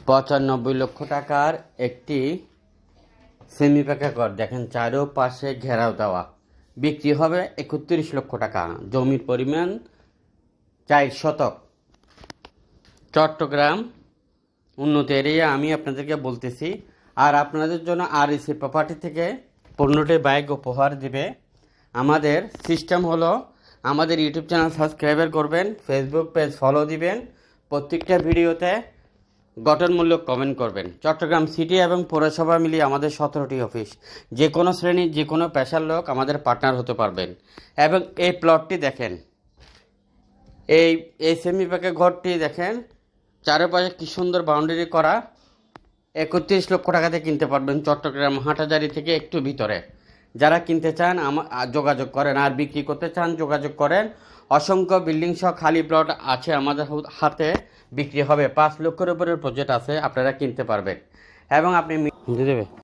95 লক্ষ টাকার একটি সেমি পাকা ঘর দেখেন, চারোপাশে ঘেরাও দেওয়া, বিক্রি হবে 31 লক্ষ টাকা। জমির পরিমাণ 4 শতক। চট্টগ্রাম উন্নত এরিয়া আমি আপনাদেরকে বলতেছি। আর আপনাদের জন্য REC প্রপার্টি থেকে 15টি বাইক উপহার দিবে। আমাদের সিস্টেম হলো, আমাদের ইউটিউব চ্যানেল সাবস্ক্রাইবার করবেন, ফেসবুক পেজ ফলো দিবেন, প্রত্যেকটা ভিডিওতে গঠনমূলক কমেন্ট করবেন। চট্টগ্রাম সিটি এবং পৌরসভা মিলিয়ে আমাদের 17টি অফিস। যে কোনো শ্রেণীর যে কোনো পেশার লোক আমাদের পার্টনার হতে পারবেন। এবং এই প্লটটি দেখেন, এই সেমি প্যাকে ঘরটি দেখেন, চারপাশে কী সুন্দর বাউন্ডারি করা। 31 লক্ষ টাকাতে কিনতে পারবেন চট্টগ্রাম হাটাজারি থেকে একটু ভিতরে। যারা কিনতে চান যোগাযোগ করেন, আর বিক্রি করতে চান যোগাযোগ করেন। অসংখ্য বিল্ডিং সহ খালি প্লট আছে আমাদের হাতে, বিক্রি হবে। 5 লক্ষের উপরের প্রজেক্ট আছে, আপনারা কিনতে পারবেন। এবং আপনি দেবে